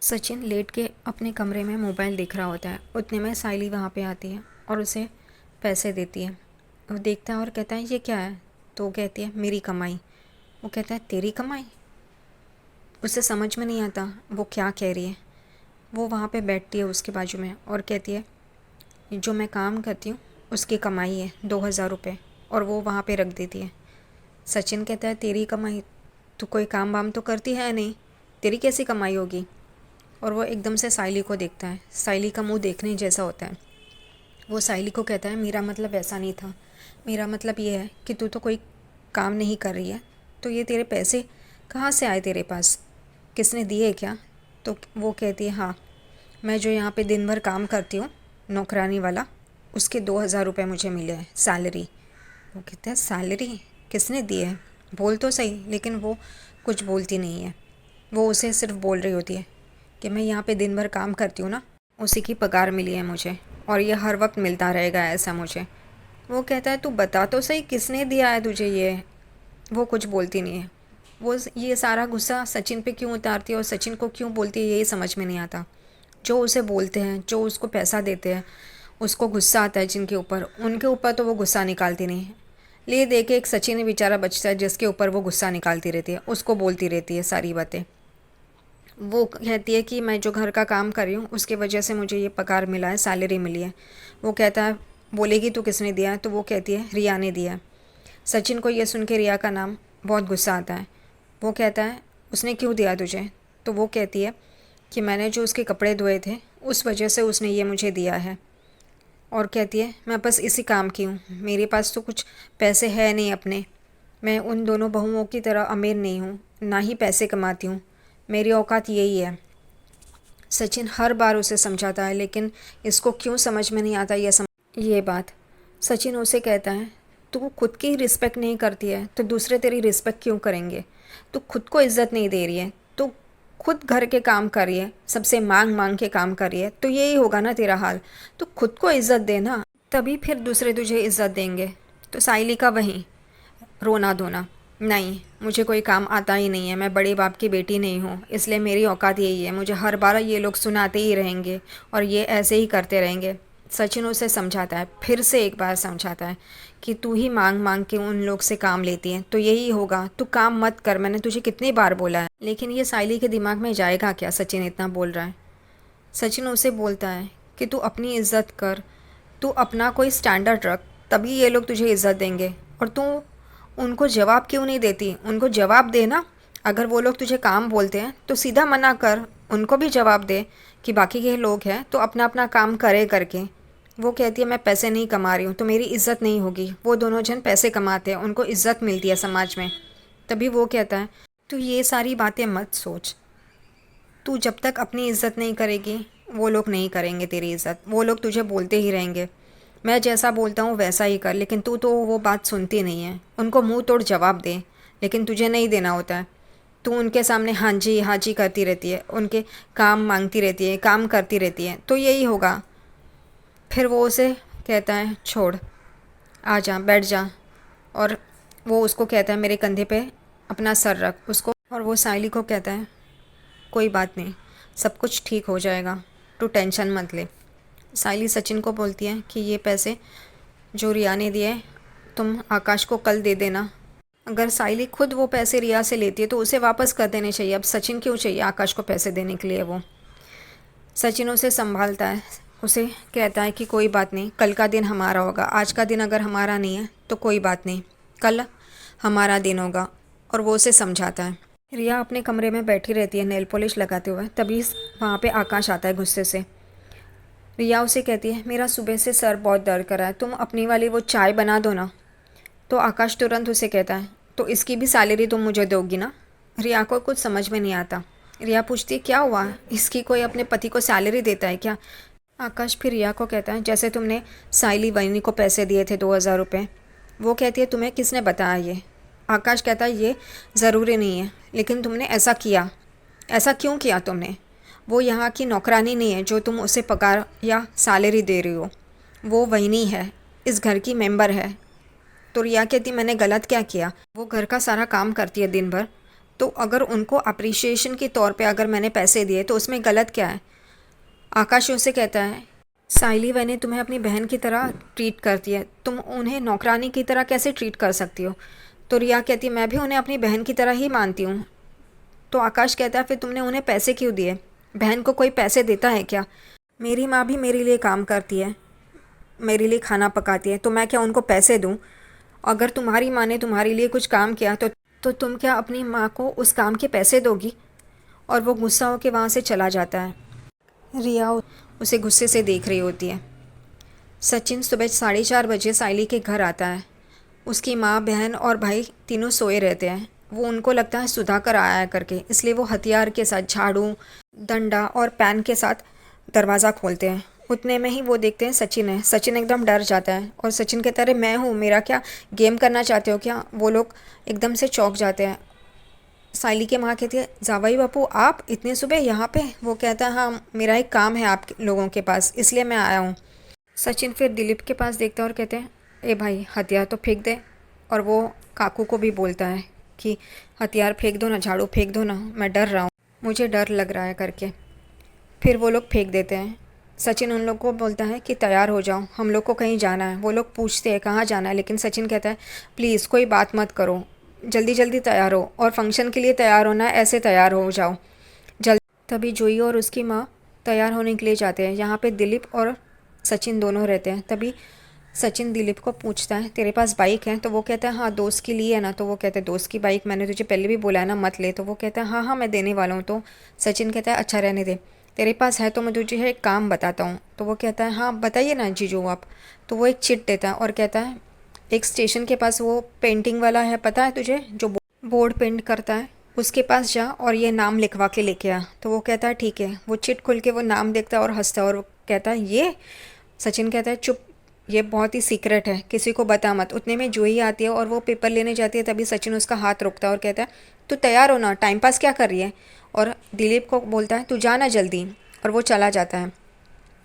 Sachin late के अपने कमरे में मोबाइल देख रहा होता है। उतने में साइली वहाँ पे आती है और उसे पैसे देती है। वो देखता है और कहता है ये क्या है। तो वो कहती है मेरी कमाई। वो कहता है तेरी कमाई। उसे समझ में नहीं आता वो क्या कह रही है। वो वहाँ पे बैठती है उसके बाजू में और कहती है जो मैं काम करती हूँ उसकी कमाई है 2000 रुपये, और वो वहाँ पे रख देती है। सचिन कहता है तेरी कमाई, तू कोई काम वाम तो करती है नहीं, तेरी कैसी कमाई होगी। और वो एकदम से साइली को देखता है। साइली का मुंह देखने जैसा होता है। वो साइली को कहता है मेरा मतलब ऐसा नहीं था, मेरा मतलब ये है कि तू तो कोई काम नहीं कर रही है, तो ये तेरे पैसे कहाँ से आए तेरे पास, किसने दिए क्या। तो वो कहती है हाँ, मैं जो यहाँ पे दिन भर काम करती हूँ नौकरानी वाला, उसके 2000 रुपये मुझे मिले हैं सैलरी। वो कहता है सैलरी किसने दी है, बोल तो सही। लेकिन वो कुछ बोलती नहीं है। वो उसे सिर्फ बोल रही होती है कि मैं यहाँ पे दिन भर काम करती हूँ ना, उसी की पगार मिली है मुझे, और ये हर वक्त मिलता रहेगा ऐसा मुझे। वो कहता है तू बता तो सही किसने दिया है तुझे ये। वो कुछ बोलती नहीं है। वो ये सारा गुस्सा सचिन पे क्यों उतारती है और सचिन को क्यों बोलती है यही समझ में नहीं आता। जो उसे बोलते हैं, जो उसको पैसा देते हैं, उसको गुस्सा आता है जिनके ऊपर, उनके ऊपर तो वो गुस्सा निकालती नहीं है। ले दे के एक सचिन बेचारा बचता है जिसके ऊपर वो गुस्सा निकालती रहती है, उसको बोलती रहती है सारी बातें। वो कहती है कि मैं जो घर का काम कर रही हूँ उसके वजह से मुझे ये पगार मिला है, सैलरी मिली है। वो कहता है बोलेगी तो किसने दिया है, तो वो कहती है रिया ने दिया है। सचिन को ये सुन के रिया का नाम बहुत गुस्सा आता है। वो कहता है उसने क्यों दिया तुझे। तो वो कहती है कि मैंने जो उसके कपड़े धोए थे उस वजह से उसने ये मुझे दिया है। और कहती है मैं बस इसी काम की हूँ, मेरे पास तो कुछ पैसे है नहीं अपने, मैं उन दोनों बहुओं की तरह अमीर नहीं हूँ, ना ही पैसे कमाती हूँ, मेरी औकात यही है। सचिन हर बार उसे समझाता है लेकिन इसको क्यों समझ में नहीं आता ये बात। सचिन उसे कहता है तू खुद की रिस्पेक्ट नहीं करती है तो दूसरे तेरी रिस्पेक्ट क्यों करेंगे। तू खुद को इज्जत नहीं दे रही है, तू खुद घर के काम कर रही है, सबसे मांग मांग के काम कर रही है, तो यही होगा ना तेरा हाल। तू खुद को इज्जत दे ना, तभी फिर दूसरे तुझे इज्जत देंगे। तो साइली का वहीं रोना धोना, नहीं मुझे कोई काम आता ही नहीं है, मैं बड़े बाप की बेटी नहीं हूँ, इसलिए मेरी औकात यही है, मुझे हर बार ये लोग सुनाते ही रहेंगे और ये ऐसे ही करते रहेंगे। सचिन उसे समझाता है, फिर से एक बार समझाता है कि तू ही मांग मांग के उन लोग से काम लेती है तो यही होगा, तू काम मत कर, मैंने तुझे कितनी बार बोला है। लेकिन ये साइली के दिमाग में जाएगा क्या सचिन इतना बोल रहा है। सचिन उसे बोलता है कि तू अपनी इज्जत कर, तू अपना कोई स्टैंडर्ड रख, तभी ये लोग तुझे इज्जत देंगे। और तू उनको जवाब क्यों नहीं देती, उनको जवाब दे ना। अगर वो लोग तुझे काम बोलते हैं तो सीधा मना कर, उनको भी जवाब दे कि बाकी के लोग हैं तो अपना अपना काम करे करके। वो कहती है मैं पैसे नहीं कमा रही हूँ तो मेरी इज्जत नहीं होगी, वो दोनों जन पैसे कमाते हैं, उनको इज्जत मिलती है समाज में। तभी वो कहता है तू ये सारी बातें मत सोच, तू जब तक अपनी इज्जत नहीं करेगी वो लोग नहीं करेंगे तेरी इज्जत, वो लोग तुझे बोलते ही रहेंगे मैं जैसा बोलता हूँ वैसा ही कर, लेकिन तू तो वो बात सुनती नहीं है। उनको मुंह तोड़ जवाब दे, लेकिन तुझे नहीं देना होता है। तू उनके सामने हाँ जी करती रहती है, उनके काम मांगती रहती है, काम करती रहती है, तो यही होगा। फिर वो उसे कहता है छोड़, आ जा बैठ जा। और वो उसको कहता है मेरे कंधे पे अपना सर रख उसको। और वो साइली को कहता है कोई बात नहीं, सब कुछ ठीक हो जाएगा, तू टेंशन मत ले। साइली सचिन को बोलती है कि ये पैसे जो रिया ने दिए तुम आकाश को कल दे देना। अगर साइली खुद वो पैसे रिया से लेती है तो उसे वापस कर देने चाहिए, अब सचिन क्यों चाहिए आकाश को पैसे देने के लिए। वो सचिन उसे संभालता है, उसे कहता है कि कोई बात नहीं, कल का दिन हमारा होगा, आज का दिन अगर हमारा नहीं है तो कोई बात नहीं, कल हमारा दिन होगा। और वो उसे समझाता है। रिया अपने कमरे में बैठी रहती है नेल पॉलिश लगाते हुए, तभी वहाँ पे आकाश आता है गुस्से से। रिया उसे कहती है मेरा सुबह से सर बहुत दर्द कर रहा है, तुम अपनी वाली वो चाय बना दो ना। तो आकाश तुरंत उसे कहता है तो इसकी भी सैलरी तुम मुझे दोगी ना। रिया को कुछ समझ में नहीं आता। रिया पूछती है क्या हुआ, इसकी कोई अपने पति को सैलरी देता है क्या। आकाश फिर रिया को कहता है जैसे तुमने साइली वैनी को पैसे दिए थे 2000 रुपये। वो कहती है तुम्हें किसने बताया ये। आकाश कहता है ये ज़रूरी नहीं है, लेकिन तुमने ऐसा किया, ऐसा क्यों किया तुमने। वो यहाँ की नौकरानी नहीं है जो तुम उसे पगार या सैलरी दे रही हो, वो वहीनी है, इस घर की मेंबर है। तो रिया कहती मैंने गलत क्या किया, वो घर का सारा काम करती है दिन भर, तो अगर उनको अप्रिशिएशन के तौर पे अगर मैंने पैसे दिए तो उसमें गलत क्या है? आकाश उसे कहता है, साइली मैंने तुम्हें अपनी बहन की तरह ट्रीट करती है, तुम उन्हें नौकरानी की तरह कैसे ट्रीट कर सकती हो? तो रिया कहती है, मैं भी उन्हें अपनी बहन की तरह ही मानती हूँ। तो आकाश कहता है, फिर तुमने उन्हें पैसे क्यों दिए? बहन को कोई पैसे देता है क्या? मेरी माँ भी मेरे लिए काम करती है, मेरे लिए खाना पकाती है, तो मैं क्या उनको पैसे दूँ? अगर तुम्हारी माँ ने तुम्हारे लिए कुछ काम किया तो तुम क्या अपनी माँ को उस काम के पैसे दोगी? और वो गुस्सा होकर वहाँ से चला जाता है। रिया उसे गुस्से से देख रही होती है। सचिन सुबह 4:30 बजे साइली के घर आता है। उसकी माँ, बहन और भाई तीनों सोए रहते हैं। वो उनको लगता है सुधाकर आया है करके, इसलिए वो हथियार के साथ, झाड़ू, डंडा और पैन के साथ दरवाज़ा खोलते हैं। उतने में ही वो देखते हैं सचिन है। सचिन एकदम डर जाता है और सचिन कहता है, अरे मैं हूँ, मेरा क्या, गेम करना चाहते हो क्या? वो लोग एकदम से चौंक जाते हैं। साइली के माँ कहती है, जावाई बापू आप इतने सुबह यहाँ पे? वो कहता है, हाँ मेरा एक काम है आप लोगों के पास, इसलिए मैं आया हूँ। सचिन फिर दिलीप के पास देखता है और कहते हैं, ए भाई हथियार तो फेंक दे। और वो काकू को भी बोलता है कि हथियार फेंक दो ना, झाड़ू फेंक दो ना, मैं डर रहा हूँ, मुझे डर लग रहा है करके। फिर वो लोग फेंक देते हैं। सचिन उन लोग को बोलता है कि तैयार हो जाओ, हम लोग को कहीं जाना है। वो लोग पूछते हैं कहाँ जाना है, लेकिन सचिन कहता है, प्लीज़ कोई बात मत करो, जल्दी जल्दी तैयार हो, और फंक्शन के लिए तैयार होना है, ऐसे तैयार हो जाओ जल्दी। तभी जोई और उसकी माँ तैयार होने के लिए जाते हैं। यहाँ पे दिलीप और सचिन दोनों रहते हैं। तभी सचिन दिलीप को पूछता है, तेरे पास बाइक है? तो वो कहता है, हाँ दोस्त की ली है ना। तो वो कहता है, दोस्त की बाइक मैंने तुझे पहले भी बोला है ना मत ले। तो वो कहता है, हाँ हाँ मैं देने वाला हूँ। तो सचिन कहता है, अच्छा रहने दे, तेरे पास है तो मैं तुझे एक काम बताता हूँ। तो वो कहता है, हाँ बताइए ना जीजू आप। तो वो एक चिट देता है और कहता है, एक स्टेशन के पास वो पेंटिंग वाला है, पता है तुझे, जो बोर्ड पेंट करता है, उसके पास जा और ये नाम लिखवा के लेके आ। तो वो कहता है ठीक है। वो चिट खुल के वो नाम देखता है और हंसता है और कहता है, ये? सचिन कहता है, चुप, ये बहुत ही सीक्रेट है, किसी को बता मत। उतने में जूही आती है और वो पेपर लेने जाती है। तभी सचिन उसका हाथ रोकता है और कहता है, तू तैयार हो ना, टाइम पास क्या कर रही है? और दिलीप को बोलता है, तू जाना जल्दी, और वो चला जाता है।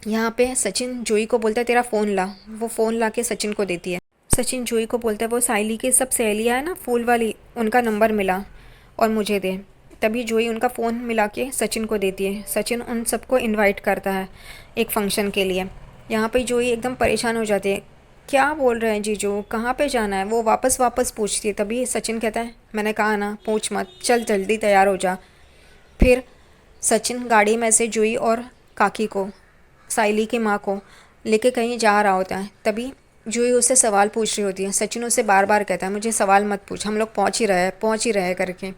यहाँ पे सचिन जूही को बोलता है, तेरा फ़ोन ला। वो फ़ोन ला के सचिन को देती है। सचिन जूही को बोलता है, वो साइली की सब सहेलियाँ है ना फूल वाली, उनका नंबर मिला और मुझे दे। तभी जूही उनका फ़ोन मिला के सचिन को देती है। सचिन उन सबको इनवाइट करता है एक फ़ंक्शन के लिए। यहाँ पे जूही एकदम परेशान हो जाती है, क्या बोल रहे हैं जीजू, कहाँ पे जाना है? वो वापस पूछती है। तभी सचिन कहता है, मैंने कहा ना पूछ मत, चल जल्दी तैयार हो जा। फिर सचिन गाड़ी में से जूही और काकी को, साइली की माँ को लेके कहीं जा रहा होता है। तभी जूही उससे सवाल पूछ रही होती है। सचिन उससे बार बार कहता है, मुझे सवाल मत पूछ, हम लोग पहुँच ही रहे करके।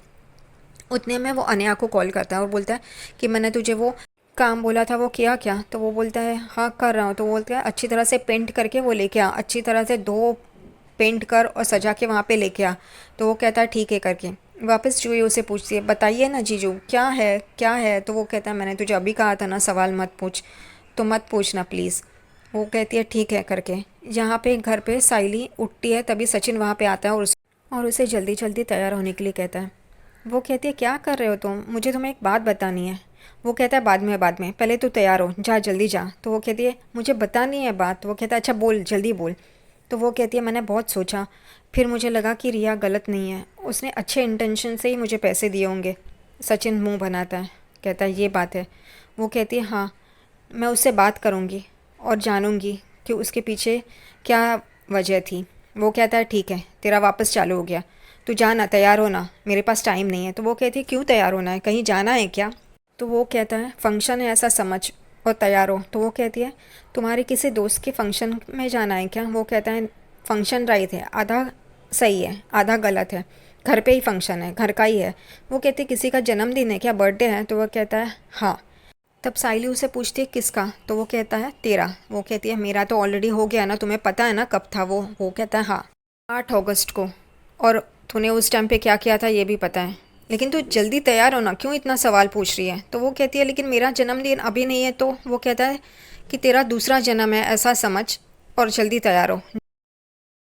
उतने में वो अनया को कॉल करता है और बोलता है कि मैंने तुझे वो काम बोला था वो किया क्या? तो वो बोलता है, हाँ कर रहा हूँ। तो वो बोलता है, अच्छी तरह से पेंट करके वो लेके आ, अच्छी तरह से धो पेंट कर और सजा के वहाँ पे लेके आ। तो वो कहता है ठीक है करके। वापस जूही उसे पूछती है, बताइए ना जीजू क्या है क्या है? तो वो कहता है, मैंने तुझे अभी कहा था ना सवाल मत पूछ, तो मत पूछना प्लीज़। वो कहती है ठीक है करके। यहाँ पे घर पे साइली उठती है। तभी सचिन वहाँ पे आता है और उसे जल्दी जल्दी तैयार होने के लिए कहता है। वो कहती है, क्या कर रहे हो तुम, मुझे तुम्हें एक बात बतानी है। वो कहता है, बाद में, पहले तू तैयार हो, जा जल्दी जा। तो वो कहती है, मुझे बतानी है बात। तो वो कहता है, अच्छा बोल, जल्दी बोल। तो वो कहती है, मैंने बहुत सोचा, फिर मुझे लगा कि रिया गलत नहीं है, उसने अच्छे इंटेंशन से ही मुझे पैसे दिए होंगे। सचिन मुंह बनाता है, कहता है, ये बात है? वो कहती है, हाँ मैं उससे बात करूँगी और जानूँगी कि उसके पीछे क्या वजह थी। वो कहता है ठीक है, तेरा वापस चालू हो गया, तू जाना, तैयार होना, मेरे पास टाइम नहीं है। तो वो कहती है, क्यों तैयार होना है, कहीं जाना है क्या? तो वो कहता है, फंक्शन है ऐसा समझ और तैयार हो। तो वो कहती है, तुम्हारे किसी दोस्त के फंक्शन में जाना है क्या? वो कहता है, फंक्शन राइट है, आधा सही है आधा गलत है, घर पे ही फंक्शन है, घर का ही है। वो कहती है, किसी का जन्मदिन है क्या, बर्थडे है? तो वो कहता है हाँ। तब साइली उसे पूछती है, किसका? तो वो कहता है, तेरा। वो कहती है, मेरा तो ऑलरेडी हो गया ना, तुम्हें पता है ना कब था वो कहता है, हाँ 8 अगस्त को, और तूने उस टाइम पे क्या किया था ये भी पता है, लेकिन तू जल्दी तैयार हो ना, क्यों इतना सवाल पूछ रही है? तो वो कहती है, लेकिन मेरा जन्मदिन अभी नहीं है। तो वो कहता है कि तेरा दूसरा जन्म है ऐसा समझ, और जल्दी तैयार हो।